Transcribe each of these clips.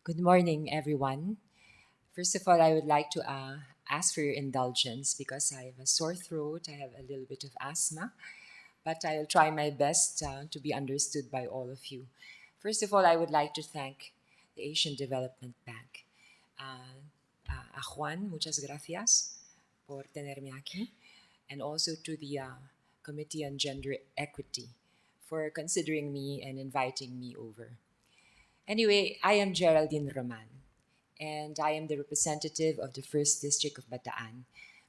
Good morning, everyone. First of all, I would like to ask for your indulgence because I have a sore throat, I have a little bit of asthma, but I'll try my best to be understood by all of you. First of all, I would like to thank the Asian Development Bank. A Juan, muchas gracias por tenerme aquí, and also to the Committee on Gender Equity for considering me and inviting me over. Anyway, I am Geraldine Roman, and I am the representative of the First District of Bataan.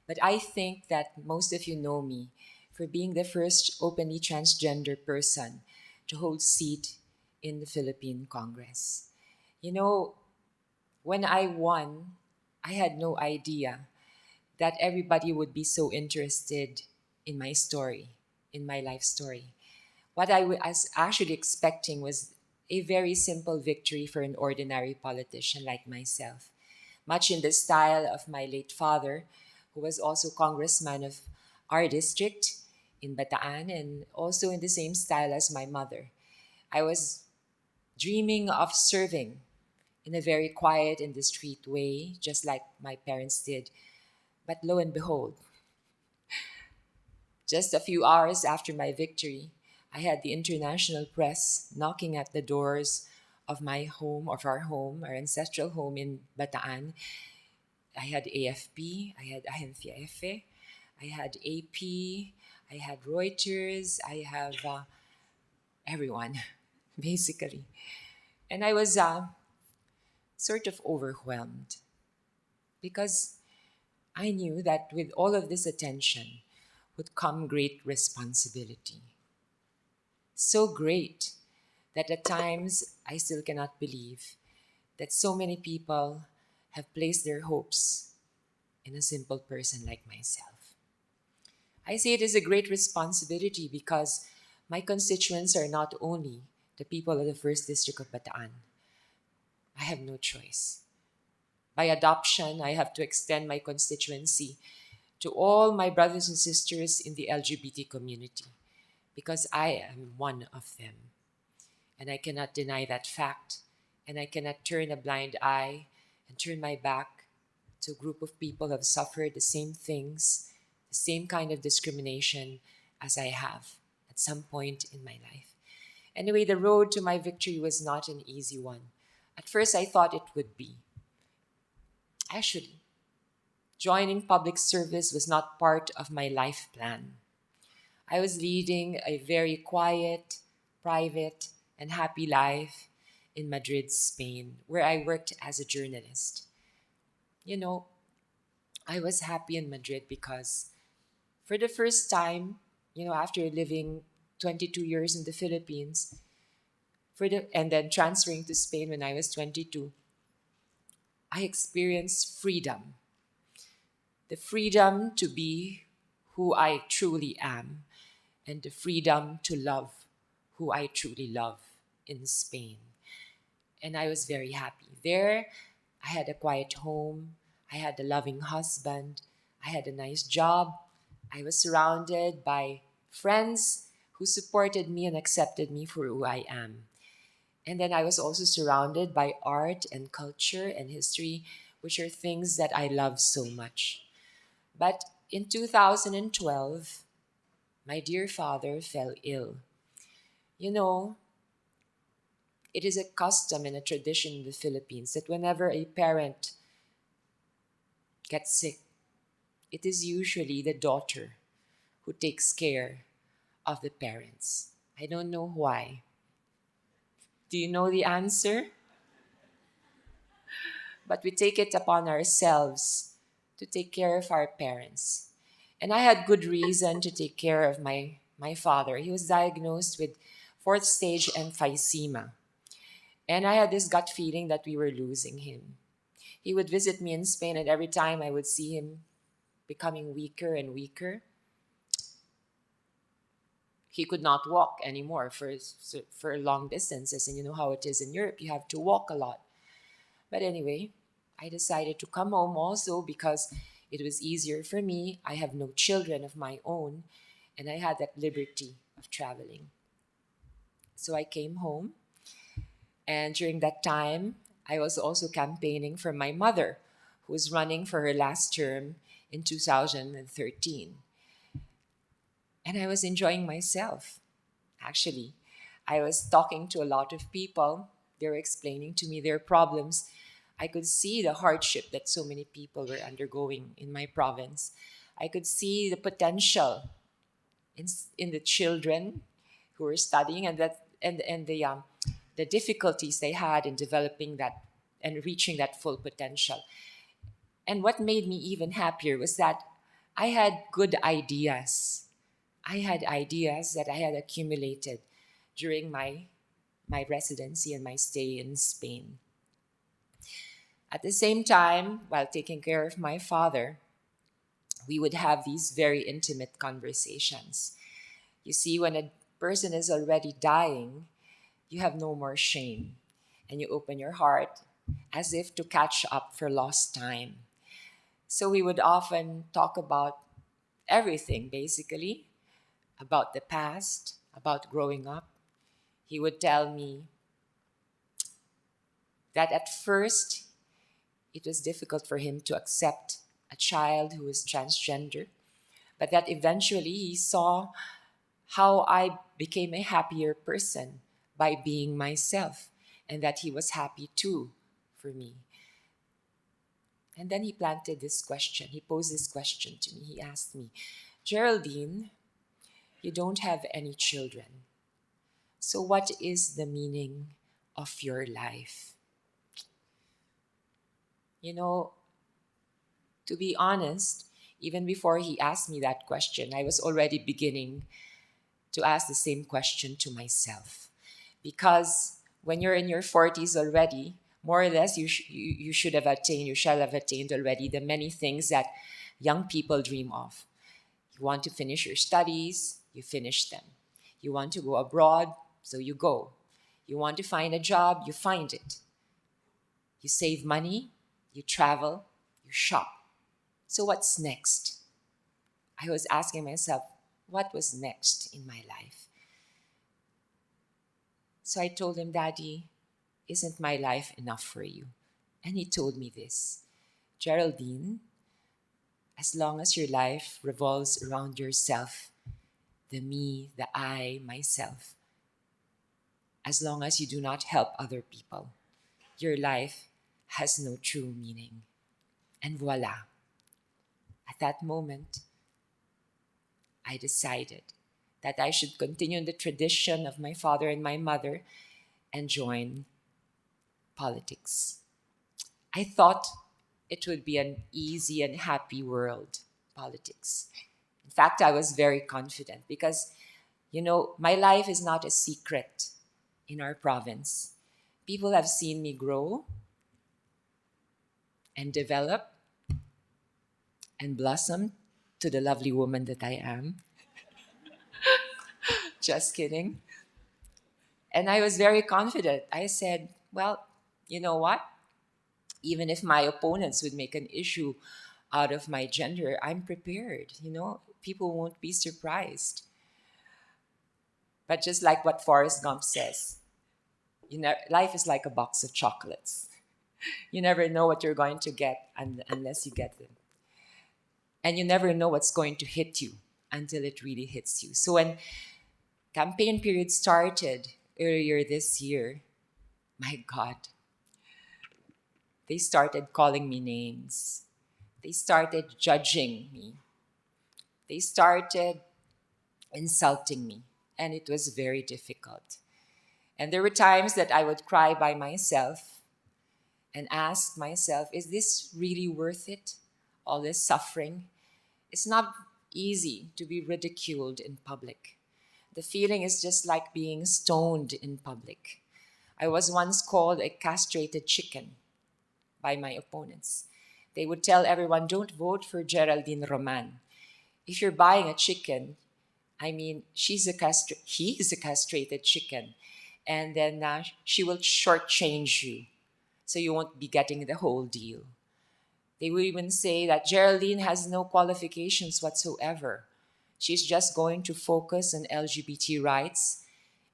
But I think that most of you know me for being the first openly transgender person to hold seat in the Philippine Congress. You know, when I won, I had no idea that everybody would be so interested in my story, in my life story. What I was actually expecting was a very simple victory for an ordinary politician like myself, much in the style of my late father, who was also congressman of our district in Bataan, and also in the same style as my mother. I was dreaming of serving in a very quiet and discreet way, just like my parents did. But lo and behold, just a few hours after my victory, I had the international press knocking at the doors of my home, of our home, our ancestral home in Bataan. I had AFP, I had Agencia F, I had AP, I had Reuters, I have everyone, basically. And I was sort of overwhelmed because I knew that with all of this attention would come great responsibility. So great that at times I still cannot believe that so many people have placed their hopes in a simple person like myself. I say it is a great responsibility because my constituents are not only the people of the First District of Bataan. I have no choice. By adoption, I have to extend my constituency to all my brothers and sisters in the LGBT community because I am one of them. And I cannot deny that fact. And I cannot turn a blind eye and turn my back to a group of people who have suffered the same things, the same kind of discrimination as I have at some point in my life. Anyway, the road to my victory was not an easy one. At first, I thought it would be. Actually, joining public service was not part of my life plan. I was leading a very quiet, private, and happy life in Madrid, Spain, where I worked as a journalist. You know, I was happy in Madrid because for the first time, after living 22 years in the Philippines, and then transferring to Spain when I was 22, I experienced freedom. The freedom to be who I truly am, and the freedom to love who I truly love in Spain. And I was very happy. There, I had a quiet home, I had a loving husband, I had a nice job, I was surrounded by friends who supported me and accepted me for who I am. And then I was also surrounded by art and culture and history, which are things that I love so much. But in 2012, my dear father fell ill. You know, it is a custom and a tradition in the Philippines that whenever a parent gets sick, it is usually the daughter who takes care of the parents. I don't know why. Do you know the answer? But we take it upon ourselves to take care of our parents. And I had good reason to take care of my father. He was diagnosed with fourth stage emphysema. And I had this gut feeling that we were losing him. He would visit me in Spain, and every time I would see him becoming weaker and weaker. He could not walk anymore for long distances. And you know how it is in Europe, you have to walk a lot. But anyway, I decided to come home also because it was easier for me. I have no children of my own, and I had that liberty of traveling. So I came home, and during that time, I was also campaigning for my mother, who was running for her last term in 2013. And I was enjoying myself, actually. I was talking to a lot of people. They were explaining to me their problems. I could see the hardship that so many people were undergoing in my province. I could see the potential in, in the children who were studying, and the difficulties they had in developing that and reaching that full potential. And what made me even happier was that I had good ideas. I had ideas that I had accumulated during my residency and my stay in Spain. At the same time, while taking care of my father, we would have these very intimate conversations. You see, when a person is already dying, you have no more shame, and you open your heart as if to catch up for lost time. So we would often talk about everything, basically, about the past, about growing up. He would tell me that at first it was difficult for him to accept a child who was transgender, but that eventually he saw how I became a happier person by being myself, and that he was happy too for me. And then he planted this question. He posed this question to me. He asked me, Geraldine, you don't have any children. So what is the meaning of your life? You know, to be honest, even before he asked me that question, I was already beginning to ask the same question to myself. Because when you're in your 40s already, more or less you should have attained, you shall have attained already the many things that young people dream of. You want to finish your studies, you finish them. You want to go abroad, so you go. You want to find a job, you find it. You save money, you travel, you shop. So what's next? I was asking myself, what was next in my life? So I told him, Daddy, isn't my life enough for you? And he told me this, Geraldine, as long as your life revolves around yourself, the me, the I, myself, as long as you do not help other people, your life has no true meaning. And voila, at that moment, I decided that I should continue the tradition of my father and my mother and join politics. I thought it would be an easy and happy world, politics. In fact, I was very confident because, my life is not a secret in our province. People have seen me grow and develop and blossom to the lovely woman that I am. Just kidding. And I was very confident. I said, well, you know what? Even if my opponents would make an issue out of my gender, I'm prepared. People won't be surprised. But just like what Forrest Gump says, life is like a box of chocolates. You never know what you're going to get unless you get them. And you never know what's going to hit you until it really hits you. So when campaign period started earlier this year, my God, they started calling me names. They started judging me. They started insulting me. And it was very difficult. And there were times that I would cry by myself and ask myself, is this really worth it? All this suffering? It's not easy to be ridiculed in public. The feeling is just like being stoned in public. I was once called a castrated chicken by my opponents. They would tell everyone, don't vote for Geraldine Roman. If you're buying a chicken, he is a castrated chicken. And then she will shortchange you. So you won't be getting the whole deal. They would even say that Geraldine has no qualifications whatsoever. She's just going to focus on LGBT rights.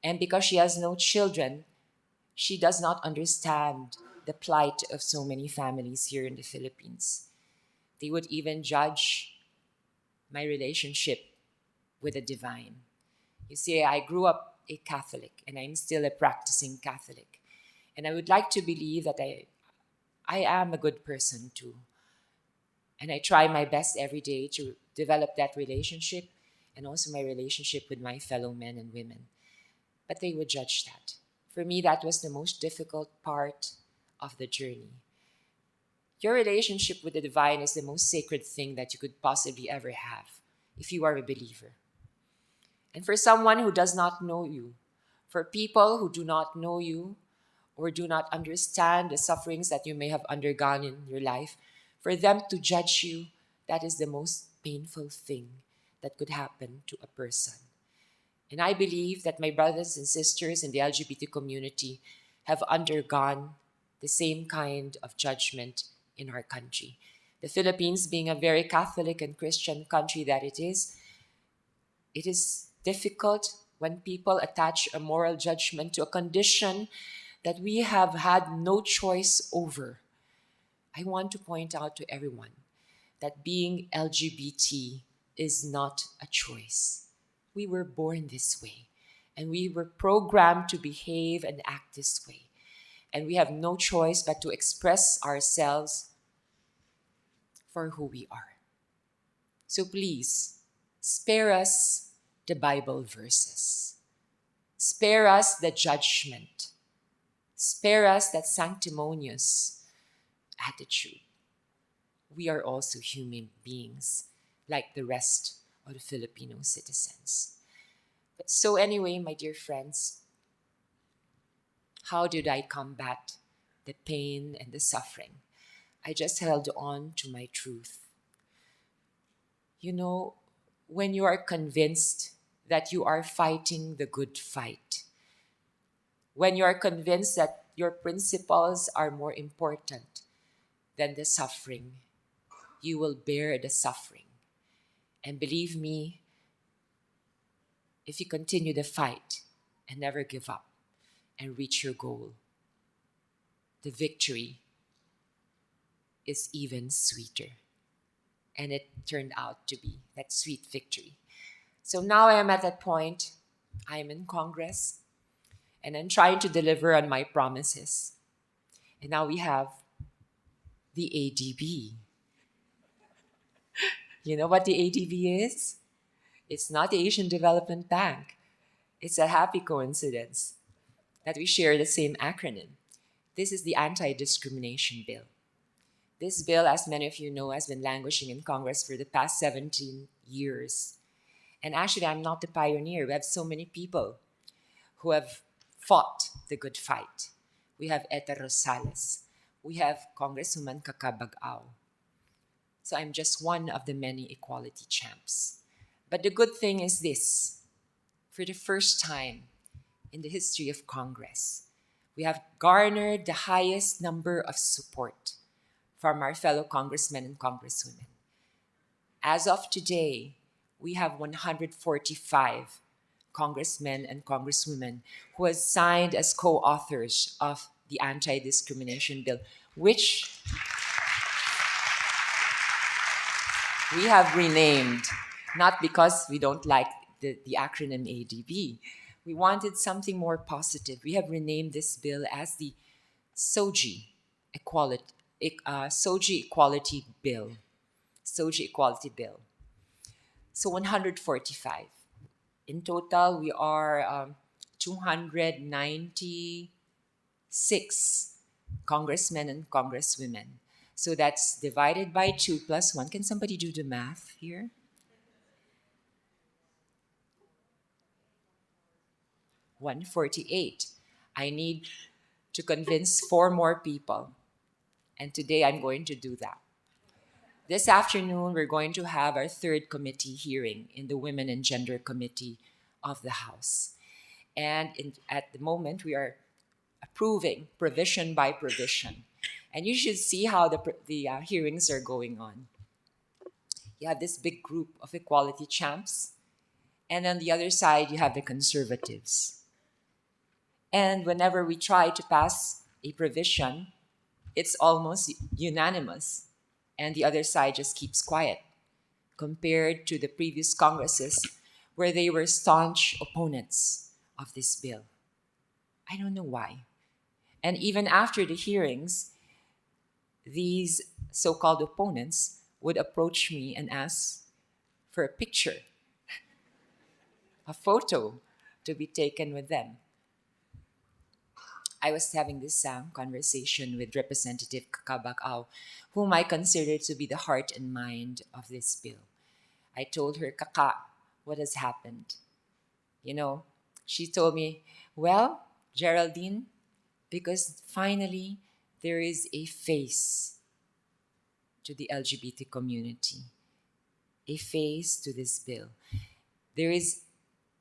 And because she has no children, she does not understand the plight of so many families here in the Philippines. They would even judge my relationship with the divine. You see, I grew up a Catholic and I'm still a practicing Catholic. And I would like to believe that I am a good person too. And I try my best every day to develop that relationship and also my relationship with my fellow men and women. But they would judge that. For me, that was the most difficult part of the journey. Your relationship with the divine is the most sacred thing that you could possibly ever have if you are a believer. And for someone who does not know you, for people who do not know you or do not understand the sufferings that you may have undergone in your life, for them to judge you, that is the most painful thing that could happen to a person. And I believe that my brothers and sisters in the LGBT community have undergone the same kind of judgment in our country. The Philippines, being a very Catholic and Christian country that it is difficult when people attach a moral judgment to a condition that we have had no choice over. I want to point out to everyone that being LGBT is not a choice. We were born this way, and we were programmed to behave and act this way. And we have no choice but to express ourselves for who we are. So please, spare us the Bible verses. Spare us the judgment. Spare us that sanctimonious attitude. We are also human beings, like the rest of the Filipino citizens. But so anyway, my dear friends, how did I combat the pain and the suffering? I just held on to my truth. You know, when you are convinced that you are fighting the good fight, when you are convinced that your principles are more important than the suffering, you will bear the suffering. And believe me, if you continue the fight and never give up and reach your goal, the victory is even sweeter. And it turned out to be that sweet victory. So now I am at that point. I am in Congress and I'm trying to deliver on my promises. And now we have the ADB. You know what the ADB is? It's not the Asian Development Bank. It's a happy coincidence that we share the same acronym. This is the Anti-Discrimination Bill. This bill, as many of you know, has been languishing in Congress for the past 17 years. And actually, I'm not the pioneer. We have so many people who have fought the good fight. We have Eta Rosales. We have Congresswoman Kakabag-Aw. So I'm just one of the many equality champs. But the good thing is this. For the first time in the history of Congress, we have garnered the highest number of support from our fellow congressmen and congresswomen. As of today, we have 145 congressmen and congresswomen who have signed as co-authors of the Anti-Discrimination Bill, which we have renamed, not because we don't like the acronym ADB. We wanted something more positive. We have renamed this bill as the SOGI Equality Bill. SOGI Equality Bill. So 145. In total, we are 296 congressmen and congresswomen. So that's divided by 2 plus 1. Can somebody do the math here? 148. I need to convince 4 more people. And today I'm going to do that. This afternoon, we're going to have our 3rd committee hearing in the Women and Gender Committee of the House. And at the moment, we are approving provision by provision. And you should see how the hearings are going on. You have this big group of equality champs. And on the other side, you have the conservatives. And whenever we try to pass a provision, It's almost unanimous, and the other side just keeps quiet compared to the previous Congresses where they were staunch opponents of this bill. I don't know why. And even after the hearings, these so called opponents would approach me and ask for a picture, a photo to be taken with them. I was having this conversation with Representative Kakabakao, whom I consider to be the heart and mind of this bill. I told her, Kaka, what has happened? You know, she told me, well, Geraldine, because finally there is a face to the LGBT community, a face to this bill. There is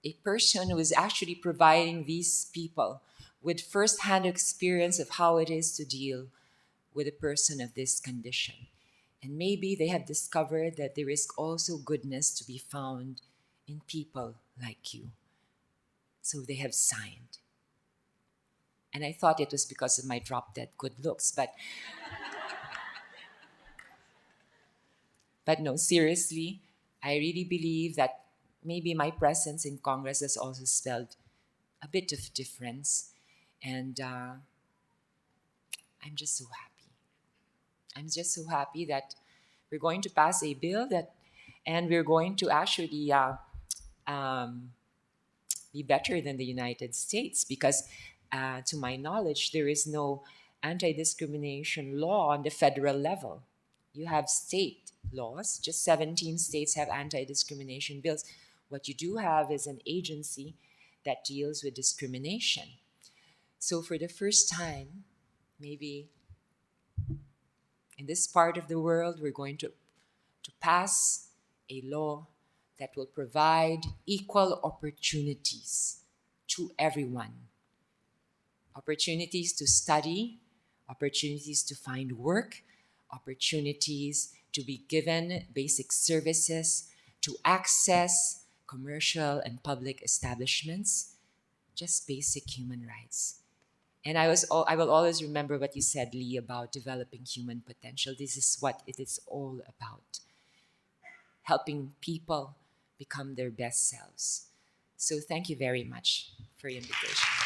a person who is actually providing these people with first-hand experience of how it is to deal with a person of this condition. And maybe they have discovered that there is also goodness to be found in people like you. So they have signed. And I thought it was because of my drop-dead good looks, but no, seriously, I really believe that maybe my presence in Congress has also spelled a bit of difference. And I'm just so happy. I'm just so happy that we're going to pass a bill and we're going to actually um, be better than the United States because, to my knowledge, there is no anti-discrimination law on the federal level. You have state laws. Just 17 states have anti-discrimination bills. What you do have is an agency that deals with discrimination. So for the first time, maybe in this part of the world, we're going to pass a law that will provide equal opportunities to everyone. Opportunities to study, opportunities to find work, opportunities to be given basic services, to access commercial and public establishments, just basic human rights. And I will always remember what you said, Lee, about developing human potential. This is what it is all about. Helping people become their best selves. So thank you very much for your invitation.